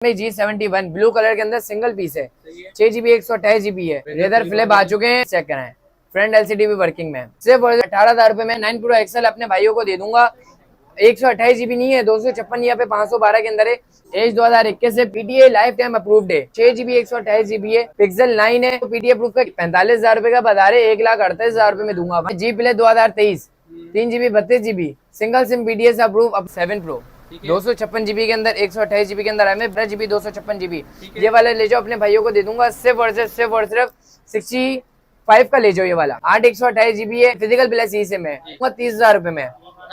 में G71 blue colour के अंदर सिंगल पीस है, 6GB 128GB है, रेदर फ्लिप आ चुके हैं, चेक कराएं। फ्रंट LCD भी वर्किंग में, सिर्फ 18,000 रुपए में 9 Pro XL अपने भाइयों को दे दूंगा। 128GB नहीं है, 256 यहाँ पे 512 के अंदर है। एज 2021 से PTA लाइफ टाइम अप्रूव्ड है, 6GB 128GB है, पिक्सल 9 है, PTA अप्रूव का 45,000 रुपए का बता रहे, 1,38,000 रुपए में दूंगा। G Play 2023 3GB 32GB single SIM PTA से अप्रूव। अब 7 Pro 256GB के अंदर 128GB के अंदर है, 12GB 256GB ये वाला ले जाओ, अपने भाइयों को दे दूंगा सिर्फ और सिर्फ 65 का ले जाओ। ये वाला 8 128GB है, फिजिकल प्लस ई सिम है, 30,000 रुपए में,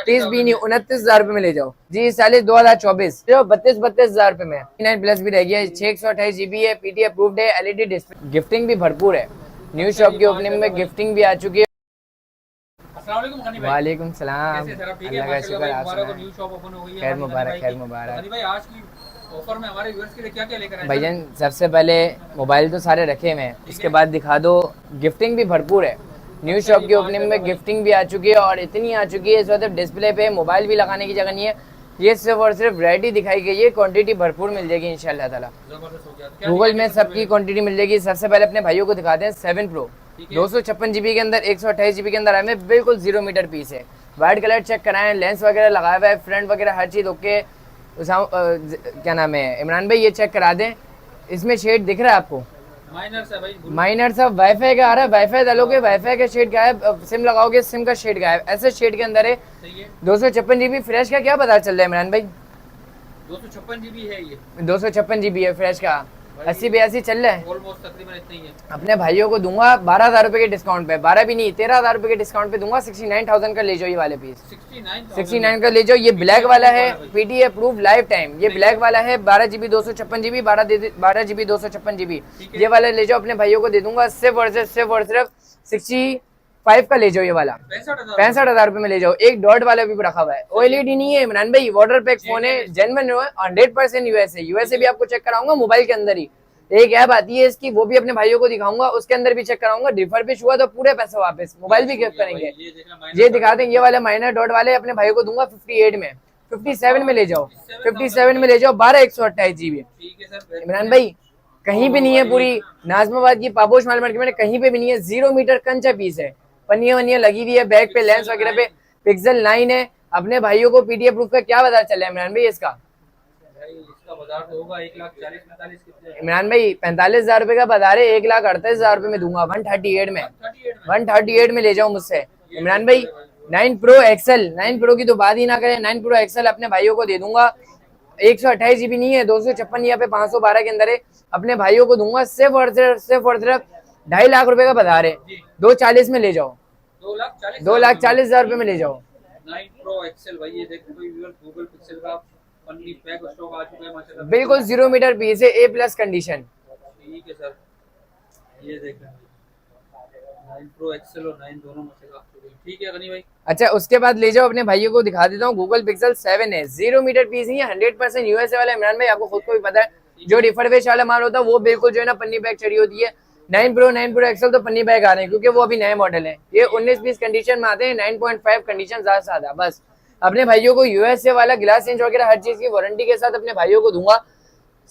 30 भी नहीं 29,000 रुपए में ले जाओ। G40 2024 32,000 रुपए में, 9 प्लस भी रह गया, 6 128GB है, PTA अप्रूव्ड है, LED डिस्प्ले, गिफ्टिंग भी भरपूर है। न्यू शॉप की ओपनिंग में गिफ्टिंग भी आ चुकी है। वालेकुम सलाम, अल्लाह का शुक्र, आप सुनाएं। खैर मुबारक, खैर मुबारक। आज की ऑफर में हमारे व्यूअर्स के लिए क्या-क्या लेकर आए भाईजान? सबसे पहले मोबाइल तो सारे रखे हुए हैं, उसके बाद दिखा दो, गिफ्टिंग भी भरपूर है। न्यू शॉप की ओपनिंग में गिफ्टिंग भी आ चुकी है, और इतनी आ चुकी है इस वक्त डिस्प्ले पे मोबाइल भी लगाने की जगह नहीं है। ये सिर्फ और सिर्फ वैरायटी दिखाई गई है, क्वांटिटी भरपूर मिल जाएगी इंशाल्लाह ताला। गूगल में सबकी क्वांटिटी मिल जाएगी। सबसे पहले अपने भाइयों को दिखाते हैं 7 Pro 256GB के अंदर 128GB के अंदर है, बिल्कुल 0 मीटर पीस है। वाइट कलर चेक कराएं, लेंस वगैरह लगाया हुआ है, फ्रंट वगैरह हर चीज़ ओके। क्या नाम है इमरान भाई, ये चेक करा दें, इसमें शेड दिख रहा है आपको? माइनर सा वाईफाई का आ रहा है, वाईफाई डालोगे वाईफाई का शेड गायब, सिम लगाओगे सिम का शेड गायब, ऐसे शेड के अंदर है। 256GB फ्रेश का क्या पता चल रहा है इमरान भाई? 256GB है ये, 256GB है फ्रेश का, 80-82 चल रहा है, ऑलमोस्ट तकरीबन इतना ही है। अपने भाइयों को दूंगा 12,000 रुपए के डिस्काउंट पे, 12 भी नहीं 13,000 रुपए के डिस्काउंट पे दूंगा। 69,000 का ले जाओ ये वाले पीस, 69 का ले जाओ। ये ब्लैक वाला है, PTA अप्रूव लाइफ टाइम, ये ब्लैक वाला है, 12GB 256GB 12GB 256GB ये वाला ले जाओ, अपने भाइयों को दे दूंगा सिर्फ और सिर्फ 65 का ले जाओ। ये वाला 65,000 रुपए में ले जाओ। एक डॉट वाला भी रखा हुआ है, OLED नहीं है इमरान भाई, वाटर पैक फोन है, जेन्युइन 100% यूएसए भी आपको चेक कराऊंगा मोबाइल के अंदर ही। एक ऐप आती है इसकी, वो भी अपने भाइयों को दिखाऊंगा, उसके अंदर भी चेक कराऊंगा। रिफर्बिश हुआ तो पूरे पैसे वापस, मोबाइल भी गिफ्ट करेंगे। ये दिखा दें, ये वाले माइनर डॉट वाले अपने भाइयों को दूंगा 58 में, 57 में ले जाओ, 57 में ले जाओ। 12 128GB इमरान भाई कहीं भी नहीं है, पूरी नाजमाबाद की पापोश माल मार्केट में कहीं पे भी नहीं है। 0 मीटर कंचा पीस है, पन्नियां वन्नियां लगी हुई है, बैक पे लेंस वगैरह पे, पिक्सल 9 है। अपने भाइयों को PTA प्रूफ का क्या बता चला है इमरान भाई? इसका बाजार तो होगा 1,40,45 इमरान भाई 45,000 रुपए का बता रहे, 1,38,000 रुपए में दूंगा। 138 में ले जाओ मुझसे इमरान भाई। 9 Pro XL, 9 Pro की तो बात ही ना करें, 9 Pro XL अपने भाइयों को दे दूंगा। 128GB नहीं है, 256 यहाँ पे 512 के अंदर है, अपने भाइयों को दूंगा सिर्फ और सिर्फ 2.5 लाख रुपए का बता रहे, 240 में ले जाओ, 2,40,000 रुपए में ले जाओ। 9 Pro XL भाई, ये देखो गूगल पिक्सल का पन्नी पैक स्टॉक आ चुका है माशाल्लाह, बिल्कुल 0 मीटर पीस है, A+ कंडीशन। ठीक है सर, ये देख 9 Pro XL और 9 दोनों माशाल्लाह ठीक है गनी भाई। अच्छा, उसके बाद ले जाओ, अपने भाइयों को दिखा देता हूँ। गूगल पिक्सल 7 है, 0 मीटर पीस नहीं है, 100% यूएसए वाला इमरान भाई, आपको खुद को भी पता है। जो रिफर्बिश वाला माल होता है वो बिल्कुल जो है ना पन्नी बैग चढ़ी होती है। 9 Pro XL तो पन्नी बैग आ रहे हैं क्योंकि वो अभी नए मॉडल है। ये 19-20 कंडीशन में आते हैं, 9.5 कंडीशन ज्यादा से ज्यादा। बस अपने भाइयों को यूएसए वाला ग्लास चेंज वगैरह हर चीज की वारंटी के साथ अपने भाइयों को दूंगा।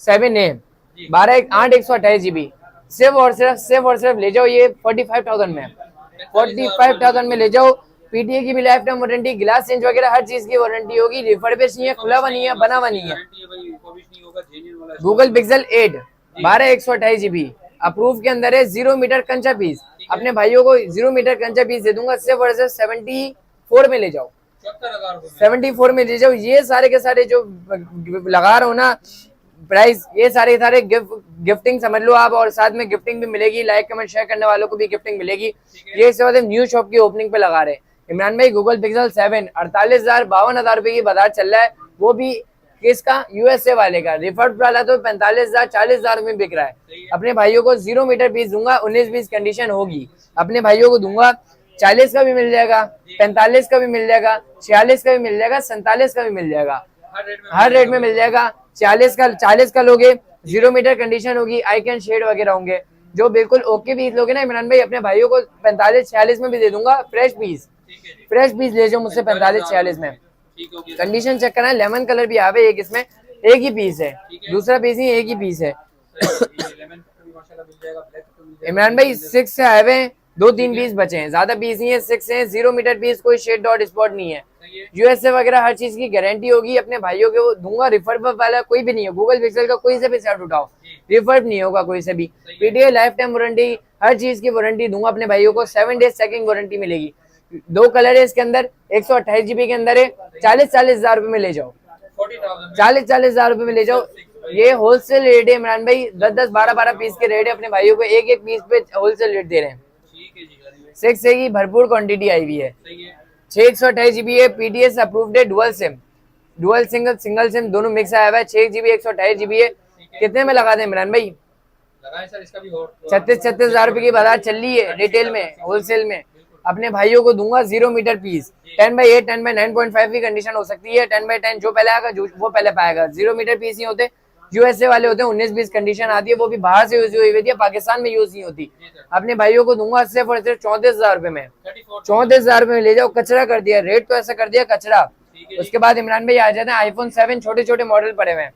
7A 8 128GB सिर्फ और सिर्फ ले जाओ। ये 45,000 में, 45,000 में ले जाओ। PTA की भी life time warranty, glass change वगैरह हर चीज की वारंटी होगी। रिफर्बिश नहीं है, खुला हुआ नहीं है, बना हुआ नहीं है। गूगल पिक्सल 8 12 128GB अप्रूव के अंदर है, 0 मीटर कंचा पीस। अपने भाइयों को 0 मीटर कंचा पीस दे दूंगा सिर्फ और सिर्फ 74 में ले जाओ, 74 में ले जाओ। ये सारे के सारे जो लगा रहा हूँ ना प्राइस, ये सारे गिफ्टिंग समझ लो आप, और साथ में गिफ्टिंग भी मिलेगी। लाइक कमेंट शेयर करने वालों को भी गिफ्टिंग मिलेगी। ये इस वक्त न्यू शॉप की ओपनिंग पे लगा रहे इमरान भाई। गूगल पिक्सल 7 48,000 52,000 रुपए की बाजार चल रहा है, वो भी किसका? यूएसए वाले का। रिफर्ड वाला तो 45,000 40,000 में बिक रहा है। अपने भाइयों को 0 मीटर पीस दूंगा, 19-20 कंडीशन होगी, अपने भाइयों को दूंगा। 40 का भी मिल जाएगा, 45 का भी मिल जाएगा, 46 का भी मिल जाएगा, 47 का भी मिल जाएगा, हर रेट में मिल जाएगा। 40 का लोगे, 0 मीटर कंडीशन होगी, आई कैन शेड वगैरह होंगे। जो बिल्कुल ओके पीस लोगे ना इमरान भाई, अपने भाइयों को 45-46 में भी दे दूंगा। फ्रेश पीस ले जाओ मुझसे 45-46 में। कंडीशन चेक करना है, लेमन कलर भी आवे एक इसमें, एक ही पीस है, दूसरा पीस नहीं, एक ही पीस है। लेमन कट भी माशाल्लाह मिल जाएगा, ब्लैक कट मिल जाएगा। इमरान भाई 6 से आए हुए हैं, 2-3 पीस बचे हैं, ज्यादा पीस नहीं है, 6 है, 0 मीटर पीस, कोई शेड डॉट स्पॉट नहीं है। यूएसए वगैरह हर चीज की गारंटी होगी, अपने भाइयों के वो दूंगा। रिफर्ब वाला कोई भी नहीं है, गूगल पिक्सल का कोई से भी सेट उठाओ, रिफर्ब नहीं होगा कोई से भी। पीटीए लाइफ टाइम वारंटी, हर चीज की वारंटी दूंगा अपने भाइयों को। 7 डेज चेकिंग वारंटी मिलेगी। 2 कलर है इसके अंदर, 128 GB के अंदर है। 40-40 हजार रुपए में ले जाओ, 40-40 हजार रुपए में ले जाओ। ये होलसेल रेट है इमरान भाई, 10-10, 12-12 पीस के रेट है, अपने भाइयों को एक एक पीस पे होलसेल रेट दे रहे हैं। 6 से की भरपूर क्वांटिटी आई हुई है। 628 GB है, पीटीएस अप्रूव्ड है, dual SIM, dual single SIM दोनों मिक्स आया हुआ है। 6 GB 128 GB है। कितने में लगा दें इमरान भाई? लगाएं सर, इसका भी और 36-36 हजार रुपए की बाजार चल रही है रिटेल में, होलसेल में। अपने भाइयों को दूंगा 0 मीटर पीस, 10x8, 10x9.5 की कंडीशन हो सकती है। 10x10 जो पहले आएगा वो पहले पाएगा। 0 मीटर पीस ही होते, यूएसए वाले होते हैं, 19-20 कंडीशन आती है, वो भी बाहर से यूज हुई होती है, पाकिस्तान में यूज नहीं होती। अपने भाइयों को दूंगा सिर्फ और सिर्फ 34 हजार रुपए में, 34 हजार रुपए में ले जाओ। कचरा कर दिया रेट, तो ऐसा कर दिया कचरा। उसके बाद इमरान भाई आ जाते हैं iPhone 7, छोटे छोटे मॉडल पड़े हुए हैं,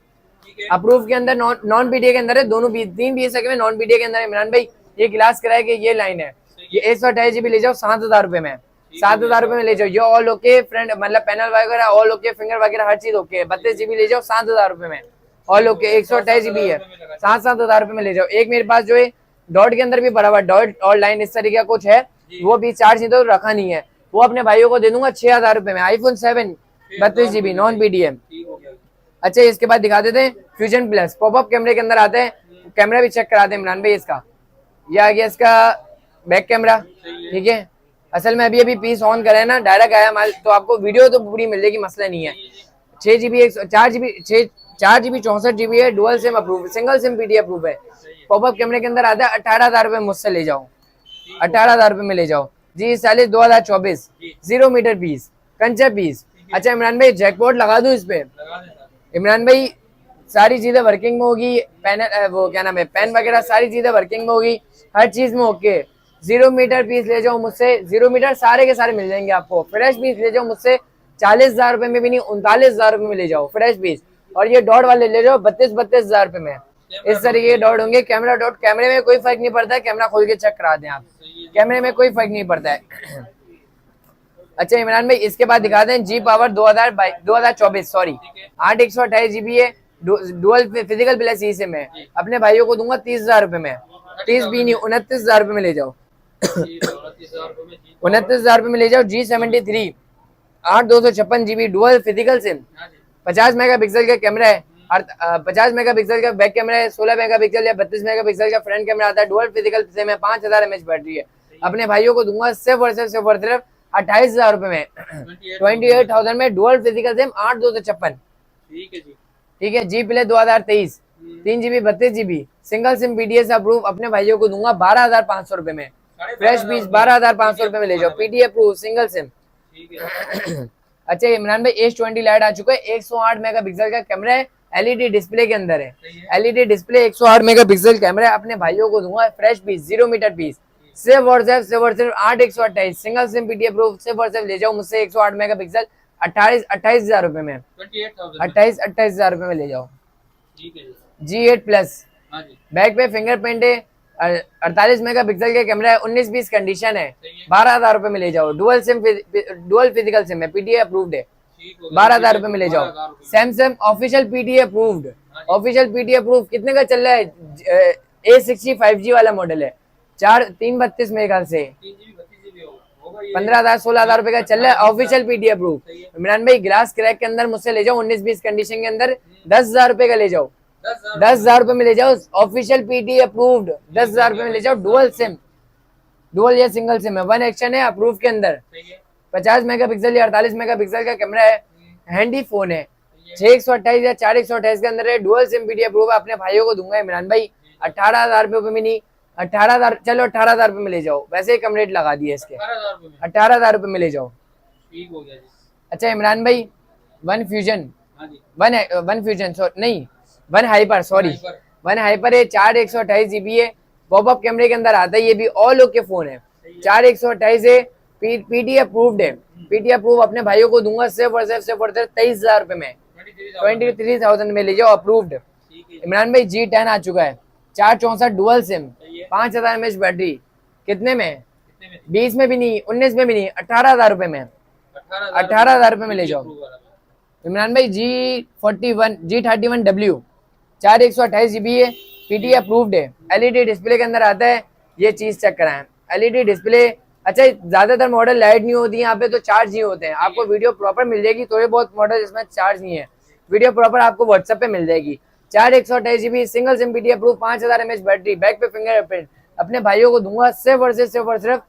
अप्रूव के अंदर, नॉन पीटीए के अंदर है, दोनों 3 पीस है, नॉन पीटीए के अंदर। इमरान भाई ये गिलास कराए कि ये लाइन है, ये 128 GB ले जाओ 7 हजार रुपए में, 7 हजार रुपए में ले जाओ। ये ऑल ओके फ्रंट, मतलब पैनल वगैरह ऑल ओके, फिंगर वगैरह हर चीज ओके। 32 GB ले जाओ 7 हजार रुपए में, ऑल ओके। 128 GB है, 7-7 हजार रुपए में ले जाओ। एक मेरे पास जो है डॉट के अंदर भी पड़ा हुआ, डॉट और लाइन इस तरीके का कुछ है, वो भी चार्ज नहीं तो रखा नहीं है, वो अपने भाइयों को दे दूंगा 6 हजार रुपए में। iPhone 7 32 GB non PDM. अच्छा इसके बाद दिखा देते हैं फ्यूजन प्लस, पॉपअप कैमरे के अंदर आते हैं, कैमरा भी चेक कराते हैं इमरान भाई। इसका ये आ गया इसका बैक कैमरा, ठीक है। असल में अभी पीस ऑन करे ना, डायरेक्ट आया माल, तो आपको वीडियो तो पूरी मिल जाएगी, मसला नहीं है। 6 GB 4 GB 64 GB है, dual SIM approve, single SIM PD approve है। पॉपअप कैमरे के अंदर आता है। 18 हजार रुपए मुझसे ले जाओ, 18 हजार रुपए में ले जाओ जी। 2024 0 मीटर पीस, कंचा पीस। अच्छा इमरान भाई जैकपॉट लगा दूं इस पे? इमरान भाई सारी चीजें वर्किंग में होगी, पैनल वो क्या नाम है, पेन वगैरह सारी चीजें वर्किंग में होगी, हर चीज में ओके। 0 मीटर पीस ले जाओ मुझसे, 0 मीटर सारे के सारे मिल जाएंगे आपको। फ्रेश पीस ले जाओ मुझसे 40 हजार रुपए में भी नहीं, 39 हजार रुपए में ले जाओ फ्रेश पीस। और ये डॉट वाले ले जाओ 32-32 हजार रुपए में। इस तरीके के डॉट होंगे। कैमरा डॉट, कैमरे में कोई फर्क नहीं पड़ता है, कैमरा खोल के चेक करा दें आप, कैमरे में कोई फर्क नहीं पड़ता है। अच्छा इमरान भाई इसके बाद दिखा दें जी पावर 2024 सॉरी 8 128 GB है, डुअल फिजिकल प्लस ई सिम है। अपने भाइयों को दूंगा 30 हजार रुपए में, 30 भी नहीं 29 हजार रुपए में ले जाओ। 29 हजार रुपए में ले जाओ। G73 8 256 GB dual physical SIM, 50 megapixel का कैमरा है, 50 मेगापिक्सल का बैक कैमरा है, 16 मेगापिक्सल या 32 मेगापिक्सल का फ्रंट कैमरा आता है, डुअल फिजिकल सिम है, 5000 mAh बैटरी है। अपने भाइयों को दूंगा सिर्फ और सिर्फ 28 हजार रुपए में, 28,000 में डुअल फिजिकल सिम 8 256, ठीक है जी। Play 2023 3 GB 32 GB single SIM PDS approve. अपने भाइयों को दूंगा 12,500 रुपए में, फ्रेश पीस 12,500 रुपए में ले जाओ, पीडीएफ अप्रूव सिंगल सिम। अच्छा इमरान भाई H20 लाइट आ चुका है, 108 मेगापिक्सल का कैमरा है, एलईडी डिस्प्ले के अंदर है, एलईडी डिस्प्ले 108 मेगापिक्सल कैमरा है। अपने भाइयों को दूंगा फ्रेश पीस 0 मीटर पीस, सिर्फ और सिर्फ 8 128 सिंगल सिम पीडीएफ अप्रूव। सिर्फ और सिर्फ ले जाओ मुझसे 108 मेगापिक्सल 28 हजार रुपए में, 28 हजार रुपए में ले जाओ। G8 प्लस बैक पे फिंगरप्रिंट है, 48 मेगापिक्सल का कैमरा है, 19-20 कंडीशन है, 12 हजार रुपए में ले जाओ। डुअल फिजिकल सिम है, पीटीए अप्रूव्ड है, 12 हजार रुपए में ले जाओ। Samsung official PTA approved, official PTA approve. कितने का चल रहा है? A60 5G वाला मॉडल है, 332 मेरे ख्याल से 15,000-16,000 रुपए का चल रहा है, ऑफिशियल पीटीए अप्रूव। इमरान भाई ग्लास क्रैक के अंदर मुझसे ले जाओ, 19-20 कंडीशन के अंदर 10 हजार रुपए का ले जाओ, 10 हजार रुपए में ले जाओ, ऑफिशियल पीटी अप्रूव्ड 10 हजार रुपए में ले जाओ। डुअल सिम, डुअल या सिंगल सिम है, 1 एक्शन है अप्रूव के अंदर, 50 मेगापिक्सल या 48 मेगापिक्सल का कैमरा है, हैंडी फोन है, 6 128 या 4 128 के अंदर है, डुअल सिम पीटी अप्रूव। अपने भाइयों को दूंगा इमरान भाई 18 हजार रुपए में नहीं, 18 हजार, चलो 18 हजार रुपए में ले जाओ, वैसे ही कम रेट लगा दिए इसके, 18 हजार रुपए में ले जाओ। अच्छा इमरान भाई वन फ्यूजन नहीं one hyper, sorry one hyper है, 4 128 GB है, पॉपअप कैमरे के अंदर आता है, ये भी ऑल ओके फोन है, 4 128 है, पीटी अप्रूव्ड है, पीटी अप्रूव। अपने भाइयों को दूंगा सिर्फ और सिर्फ 23 हजार रुपए में, 23,000 में ले जाओ, अप्रूव्ड। ठीक है इमरान भाई G10 आ चुका है, 464 डुअल सिम, सही है। 5000 mAh बैटरी, कितने में? कितने में? 20 में भी नहीं, 19 में भी नहीं, 18,000 रुपए में, 18,000 रुपए में ले जाओ। इमरान भाई G31W 4 128 GB है, पीटी अप्रूव्ड है, एलईडी डिस्प्ले के अंदर आता है, ये चीज चेक कराएं, एलईडी डिस्प्ले। अच्छा, ज्यादातर मॉडल लाइट नहीं होती है यहाँ पे, तो चार्ज नहीं होते हैं, आपको वीडियो प्रॉपर मिल जाएगी। थोड़े बहुत मॉडल इसमें चार्ज नहीं है, वीडियो प्रॉपर आपको व्हाट्सएप पे मिल जाएगी। 4 128 GB single SIM PT approve, 5000 mAh battery, back पे फिंगरप्रिंट, अपने भाइयों को दूंगा सिर्फ और सिर्फ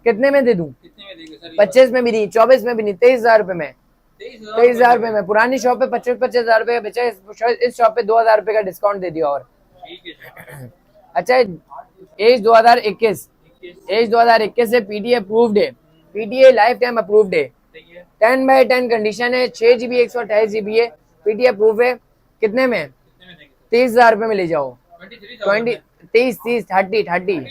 कितने में दे दूं? कितने में देंगे सर? 25 में भी नहीं, 24 में भी नहीं, 23,000 रुपए में, 23,000 रुपए में। पुरानी शॉप पे 25,000 रुपए का बेचा, इस शॉप पे 2,000 रुपए का डिस्काउंट दे दिया। और ठीक है। अच्छा, एज 2021 से पीटीए अप्रूव्ड है, पीटीए लाइफ टाइम अप्रूव्ड है, 10/10 कंडीशन है, 6 GB 128 GB है, पीटीए अप्रूव है। कितने में? 30,000 रुपए में ले जाओ, 30,000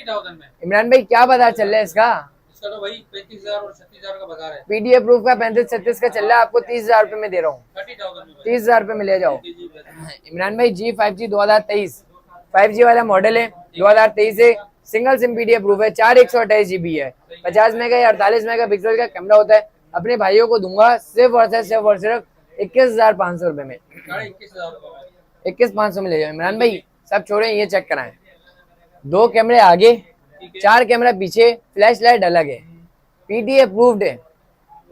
इमरान भाई क्या बाजार चल रहा है इसका? इसका तो भाई 35,000 और 36,000 का बाजार है। पीटीए अप्रूव का 35-36 का चल रहा है, आपको 30,000 रुपए में दे रहा हूँ, 30,000 में 30,000 रुपए में ले जाओ। इमरान भाई G5G 2023 5G वाला मॉडल है, 2023 है, सिंगल सिम पीटी अप्रूव है, 4 128 GB है, 50 मेगा या 48 मेगा पिक्सल का कैमरा होता है। अपने भाइयों को दूंगा सिर्फ और सिर्फ 21,500 रुपए में, 21,500 में ले जाओ। इमरान भाई सब छोड़े, ये चेक कराएं, 2 कैमरे आगे, 4 कैमरा पीछे, फ्लैश लाइट अलग है, पीटी अप्रूव्ड है,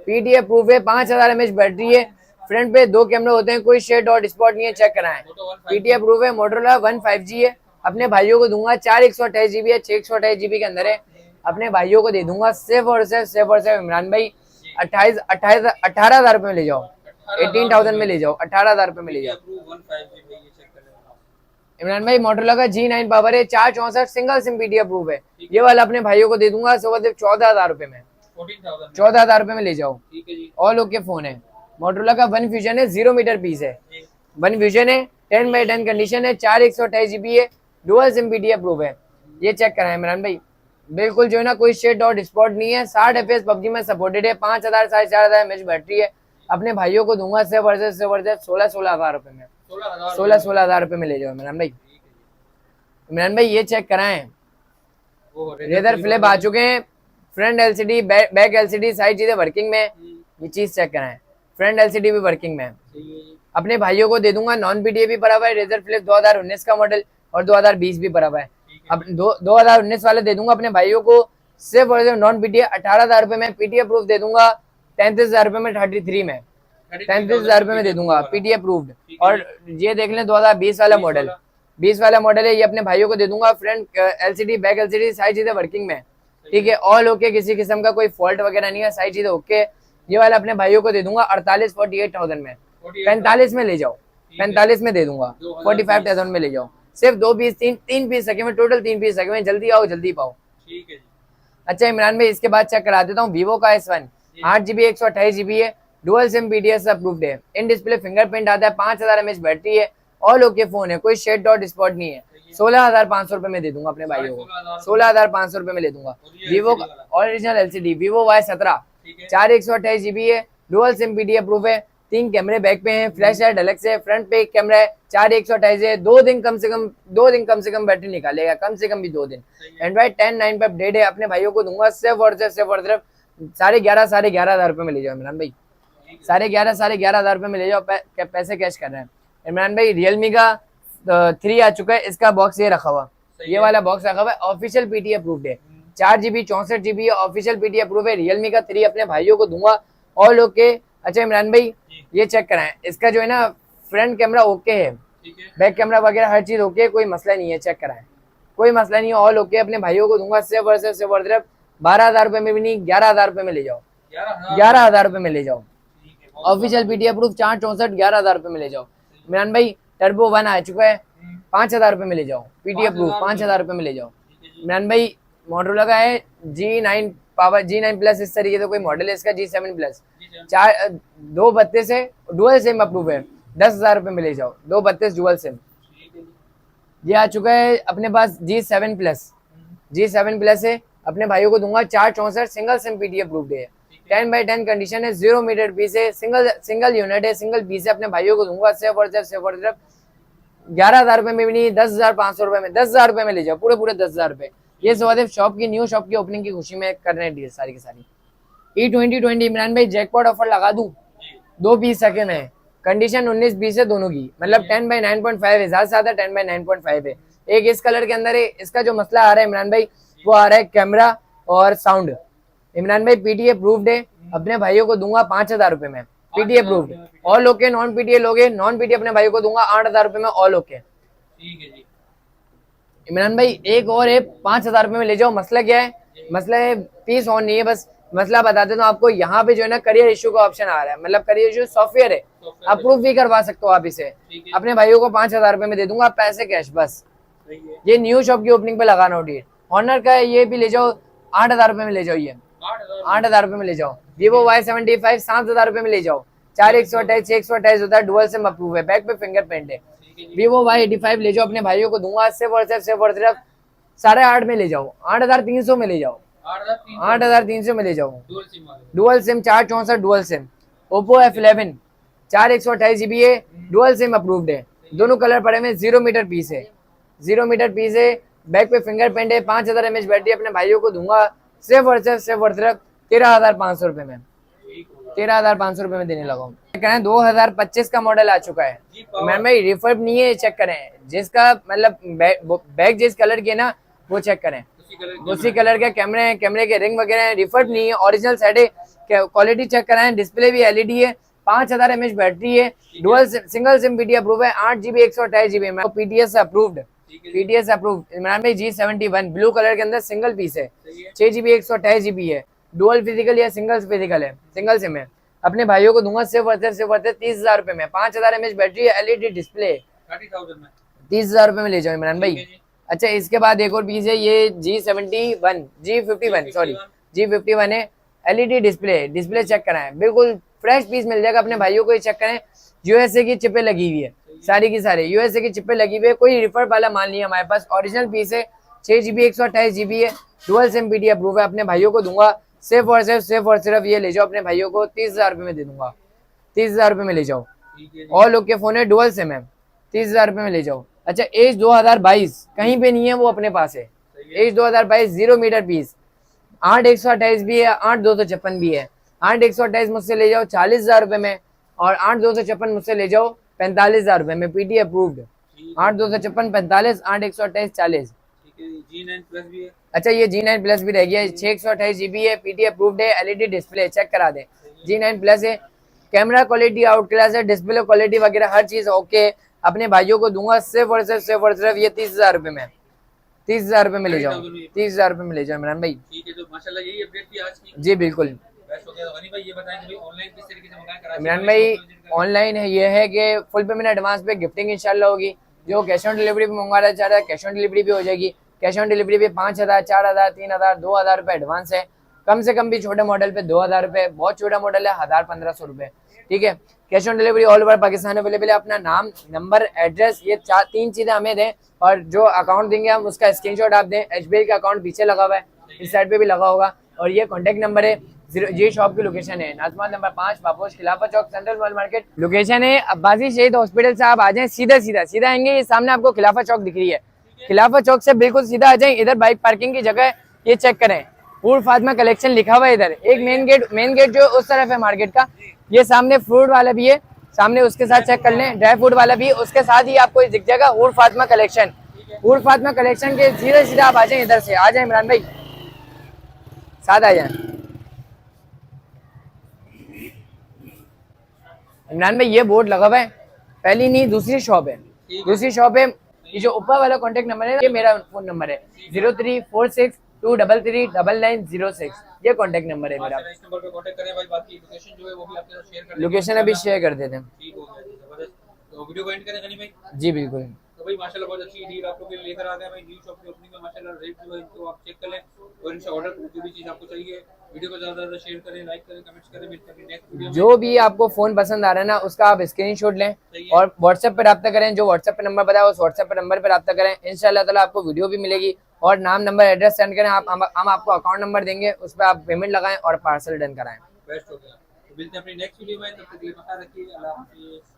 पीटी अप्रूव है, 5000 mAh बैटरी है, फ्रंट पे 2 कैमरे होते हैं, कोई शेड डॉट स्पॉट नहीं है, चेक कराएं। पीटी अप्रूव है, मोटोरोला 1 5G है, अपने भाइयों को दूंगा 4 128 GB है, 6 128 GB के अंदर है, अपने भाइयों को दे दूंगा सिर्फ और सिर्फ इमरान भाई 18,000 रुपए में ले जाओ, 18,000 में ले जाओ, 18,000 रुपए में ले जाओ। इमरान भाई मोटोरोला का G9 पावर है, 464 सिंगल सिम पीटी अप्रूव है, ये वाला अपने भाइयों को दे दूंगा सिर्फ 14,000 रुपए में, 14,000 रुपए में ले जाओ। ऑल ओके फोन है, मोटोरोला का वन फ्यूजन है, 0 मीटर पीस है, वन फ्यूजन है, 10/10 कंडीशन है, 4 128 GB है, डुअल सिम पीटी अप्रूव है, ये चेक कराएं इमरान भाई। बिल्कुल जो है ना, कोई शेड डॉट स्पॉट नहीं है, 60 FPS पबजी में सपोर्टेड है, 5,000 4,500 mAh बैटरी है, अपने भाइयों को दूंगा सिर्फ 16,000 रुपए में, 16,000 रुपए में ले जाओ इमरान भाई। इमरान भाई ये चेक कराएं, रेजर फ्लिप आ चुके हैं, फ्रंट LCD बैक LCD सारी चीजें वर्किंग में, ये चीज चेक कराएं, फ्रंट LCD भी वर्किंग में। अपने भाइयों को दे दूंगा नॉन पीटीए भी पड़ा हुआ है, रेजर फ्लिप 2019 का मॉडल और 2020 भी पड़ा हुआ है, अब 2019 वाले दे दूंगा अपने भाइयों को सिर्फ और सिर्फ नॉन पीटीए 18,000 रुपए में, पीटीए अप्रूव दे दूंगा 33,000 रुपए में, 33 में 33,000 रुपए में दे दूंगा पीटीए अप्रूव्ड। और ये देख लें 2020 वाला मॉडल, 20 वाला मॉडल है, ये अपने भाइयों को दे दूंगा, फ्रंट LCD बैक LCD सारी चीजें वर्किंग में, ठीक है, ऑल ओके, किसी किस्म का कोई फॉल्ट वगैरह नहीं है, सारी चीजें ओके। ये वाला अपने भाइयों को दे दूंगा 48,000 में, 45 में ले जाओ, 45 में दे दूंगा, 45,000 में ले जाओ, सिर्फ 2 पीस, 3 पीस सके में, टोटल 3 पीस सके में, जल्दी आओ जल्दी पाओ। ठीक है जी। अच्छा इमरान भाई इसके बाद चेक करा देता हूँ, वीवो का S1 8 GB 128 GB है, डुअल सिम PTS अप्रूव्ड है, इन डिस्प्ले फिंगरप्रिंट आता है, 5,000 mAh बैटरी है, ऑल ओके फोन है, कोई शेड डॉट स्पॉट नहीं है, 16,500 रुपए में दे दूंगा अपने भाइयों को, 16,500 रुपए में ले दूंगा। Vivo original LCD Vivo Y17 4 128 GB है, डुअल सिम पीटी अप्रूव है, 3 कैमरे बैक पे हैं, फ्लैश लाइट अलग से, फ्रंट पे एक कैमरा है, 4 128 है, 2 दिन कम से कम बैटरी निकालेगा, कम से कम भी 2 दिन। एंड्रॉइड 10 9 पे अपडेट है, अपने भाइयों को दूंगा सिर्फ और सिर्फ 11,500 रुपए में ले जाओ इमरान भाई, 11,500 रुपए में ले जाओ, पैसे कैश कर रहे हैं इमरान भाई। रियलमी का 3 आ चुका है, इसका बॉक्स ये रखा हुआ, ये वाला बॉक्स रखा हुआ है, ऑफिशियल पीटी अप्रूव्ड है, 4 GB 64 GB है, ऑफिशियल पीटी अप्रूव है, रियलमी का 3 अपने भाइयों को दूंगा, ऑल ओके। अच्छा इमरान भाई ये चेक कराएं, इसका जो है ना फ्रंट कैमरा ओके है, बैक कैमरा वगैरह हर चीज ओके, कोई मसला नहीं है, चेक कराएं, कोई मसला नहीं है, ऑल ओके। अपने भाइयों को दूंगा सिर्फ 12,000 रुपए में भी नहीं, 11,000 रुपए में ले जाओ, 11,000 रुपए में ले जाओ, ऑफिशियल पीटी अप्रूव 4 64 11,000 रुपए में ले जाओ इमरान भाई। टर्बो 1 आ चुका है, 5,000 रुपए में ले जाओ, पीटी अप्रूव 5,000 रुपए में ले जाओ इमरान भाई। मोटोरोला का है G9 पावर, G9 प्लस इस तरीके से कोई मॉडल है इसका, G7 प्लस 232 है, डुअल सिम अप्रूव है, 10,000 रुपए में ले जाओ, 232 डुअल सिम। ये आ चुका है अपने पास G7 प्लस है, अपने भाइयों को दूंगा 4 64 सिंगल सिम पीटी अप्रूव्ड है, 10x10 कंडीशन है, 0 मीटर पीस है, सिंगल यूनिट है, सिंगल पीस है। अपने भाइयों को दूंगा सिर्फ और सिर्फ 11,000 रुपए में भी नहीं, 10,500 रुपए में, 10,000 रुपए में ले जाओ, पूरे 10,000 रुपए। ये सवादेव शॉप की, न्यू शॉप की ओपनिंग की खुशी में कर रहे हैं डील सारी की सारी। E2020 इमरान भाई जैकपॉट ऑफर लगा दूं, 2 पीस सेकंड है, कंडीशन 19-20 है दोनों की, मतलब 10x9.5 है, ज्यादा से ज्यादा 10x9.5 है। एक इस कलर के अंदर है। इसका जो मसला आ रहा है इमरान भाई, वो आ रहा है कैमरा और साउंड। इमरान भाई पीटीए अप्रूव्ड है, अपने भाइयों को दूंगा 5,000 रुपए में, PTA approved. All okay, non PTA लोगे, नॉन पीटीए अपने भाइयों को दूंगा 8,000 रुपए में, ऑल ओके। ठीक है जी इमरान भाई एक और है, 5,000 रुपए में ले जाओ। मसला क्या है? मसला है पीस ऑन नहीं है, बस मसला बताते तो आपको। यहाँ पे जो है ना करियर इशू का ऑप्शन आ रहा है, मतलब करियर इशू सॉफ्टवेयर है, अप्रूव भी करवा सकते हो आप इसे। अपने भाइयों को 5,000 रुपए में दे दूंगा, पैसे कैश बस। ये न्यू शॉप की ओपनिंग पे लगाना हो डील। ऑनर का है, ये भी ले जाओ 8,000 रुपए में ले जाओ, ये 8,000 रुपए में ले जाओ। Vivo Y75 7,000 रुपए में ले जाओ, 4/128 होता है, डुअल सिम अप्रूव है, बैक पे फिंगरप्रिंट है। Vivo Y85 ले जाओ, अपने भाइयों को दूंगा सिर्फ और सिर्फ 8.5 में ले जाओ, 8,300 में ले जाओ, 8,300 में ले जाओ। Dual SIM 4/64 dual SIM, Oppo F11 4/128 GB है, डुअल सिम अप्रूव्ड है, दोनों कलर पड़े हुए, 0 मीटर पीस है, 0 मीटर पीस है, बैक पे फिंगरप्रिंट है, 5,000 mAh बैटरी। अपने भाइयों को दूंगा सिर्फ और सिर्फ 13,500 रुपए में, 13,500 रुपए में देने लगा हूँ। 2025 का मॉडल आ चुका है मैम भाई, रिफर्ब नहीं है, चेक करें। जिसका मतलब बैक जिस कलर की है ना, वो चेक करें, उसी कलर के कैमरे हैं, कैमरे के रिंग वगैरह हैं, रिफर्ब नहीं है, ओरिजिनल सेट है। क्वालिटी चेक कराएं, डिस्प्ले भी एलईडी है, 5,000 mAh बैटरी है, dual single SIM PTA approve है, 8GB 128GB में, PTS approved, PTS approved. Imran भाई G71 ब्लू कलर के अंदर सिंगल पीस है, 6GB 128GB है, डुअल फिजिकल या सिंगल फिजिकल है, सिंगल सिम है। अपने भाइयों को दूंगा सिर्फ 30,000 रुपए में, 5,000 mAh बैटरी है, एलईडी डिस्प्ले, 30,000 रुपए में ले जाओ इमरान भाई। अच्छा, इसके बाद एक और पीस है, ये G51 है, एलईडी डिस्प्ले चेक कराएं, बिल्कुल फ्रेश पीस मिल जाएगा। अपने भाइयों को ये चेक करें, यूएसए की चिपें लगी हुई है, सारी की सारी यूएसए की चिपें लगी हुई है, कोई रिफर्ब वाला माल नहीं है हमारे पास, ओरिजिनल पीस है, 6GB 128GB है, डुअल सिम पीटीए अप्रूव है। अपने भाइयों को दूंगा सिर्फ और सिर्फ ये ले जाओ, अपने भाइयों को 30,000 रुपए में दे दूंगा, 30,000 रुपए में ले जाओ। ऑल ओके फोन है, डुअल सिम है, 30,000 रुपए में ले जाओ। अच्छा, एज 2022 कहीं पे नहीं है, वो अपने पास है, एज 2022 0 मीटर पीस, 8/128 भी है, 8/256 भी है। 8/128 मुझसे ले जाओ 40,000 रुपए में, और 8/256 मुझसे ले जाओ 45,000 रुपए में, पीटी अप्रूव्ड। 8/256 45, 8/128 40। G9 प्लस भी है। अच्छा, ये G9 प्लस भी रह गया, 6/128GB है, पीटी अप्रूव्ड है, एलईडी डिस्प्ले चेक करा दे, G9 प्लस है, कैमरा क्वालिटी आउट क्लास है, डिस्प्ले क्वालिटी वगैरह हर चीज ओके। अपने भाइयों को दूंगा सिर्फ और सिर्फ ये 30,000 रुपए में, 30,000 रुपए में ले जाओ, 30,000 रुपए में ले जाओ इमरान भाई। ठीक है, तो माशाल्लाह यही अपडेट थी आज की। जी बिल्कुल। भाई ये बताएं कि ऑनलाइन किस तरीके से मंगाएं? इमरान भाई ऑनलाइन है, ये है कि फुल पेमेंट एडवांस पे गिफ्टिंग इंशाल्लाह होगी। जो कैश ऑन डिलीवरी पे मंगवाना चाह रहा है, कैश ऑन डिलीवरी भी हो जाएगी। कैश ऑन डिलीवरी पे 5,000, 4,000, 3,000, 2,000 रुपए एडवांस है। कम से कम भी छोटे मॉडल पे 2,000 रुपए, बहुत छोटा मॉडल है 1,000-1,500 रुपए। ठीक है, cash on delivery all over Pakistan available है। अपना नाम, नंबर, एड्रेस, ये 3 चीजें हमें दें, और जो अकाउंट देंगे हम उसका स्क्रीनशॉट आप दें। एसबीआई का अकाउंट पीछे लगा हुआ है, इस साइड पे भी लगा होगा, और ये कॉन्टेक्ट नंबर है। ये शॉप की लोकेशन है नाजमात नंबर 5 बापोश खिलाफा चौक, सेंट्रल मॉल मार्केट लोकेशन है। अब्बासी शहीद हॉस्पिटल से आप आ जाएं, सीधा आएंगे, ये सामने आपको खिलाफा चौक दिख रही है, खिलाफा चौक से बिल्कुल सीधा आ जाएं। इधर बाइक पार्किंग की जगह है, ये चेक करें, हूर फातिमा कलेक्शन लिखा हुआ है इधर। एक मेन गेट जो उस तरफ है मार्केट का, ये सामने फ्रूट वाला भी है, सामने उसके साथ चेक कर लें, ड्राई फ्रूट वाला भी, उसके साथ ही आपको दिख जाएगा हूर फातिमा कलेक्शन। हूर फातिमा कलेक्शन के सीधा आप आ जाए, इधर से आ जाए इमरान भाई, साथ आ जाए इमरान भाई। ये बोर्ड लगा हुआ है, पहली नहीं दूसरी शॉप है, दूसरी शॉप है। ये जो ऊपर वाला कॉन्टेक्ट नंबर है, ये मेरा फोन नंबर है, 0346239906, ये कॉन्टेक्ट नंबर है मेरा। इस नंबर पे कांटेक्ट करें भाई। बाकी लोकेशन जो है वो भी आपके साथ शेयर कर देंगे, लोकेशन अभी शेयर कर देते हैं। ठीक हो गया, जबरदस्त। तो वीडियो को एंड करें गनी भाई? जी बिल्कुल। तो भाई माशाल्लाह बहुत अच्छी डील आप लोग के लिए लेकर आ गए भाई। न्यू शॉप की ओपनिंग में माशाल्लाह रेट जो है इनको आप चेक कर लें, और इनसे ऑर्डर करें जो भी चीज़ आपको चाहिए। वीडियो को ज़्यादा शेयर करें, लाइक करें, कमेंट्स करें। मिलते हैं नेक्स्ट वीडियो में। जो भी आपको फोन पसंद आ रहा है ना, उसका आप स्क्रीनशॉट लें और व्हाट्सएप पे रब्ता करें। जो व्हाट्सएप पे नंबर बताया उस व्हाट्सएप पे नंबर पे रब्ता करें, इंशाल्लाह ताला आपको वीडियो भी मिलेगी, और नाम, नंबर, एड्रेस सेंड करें। हम आपको अकाउंट नंबर देंगे, उस पर आप पेमेंट लगाएं और पार्सल डन कराएं। बेस्ट हो गया। तो मिलते हैं अपनी नेक्स्ट वीडियो में, तब तक के लिए ख्याल रखिए। अल्लाह हाफिज़।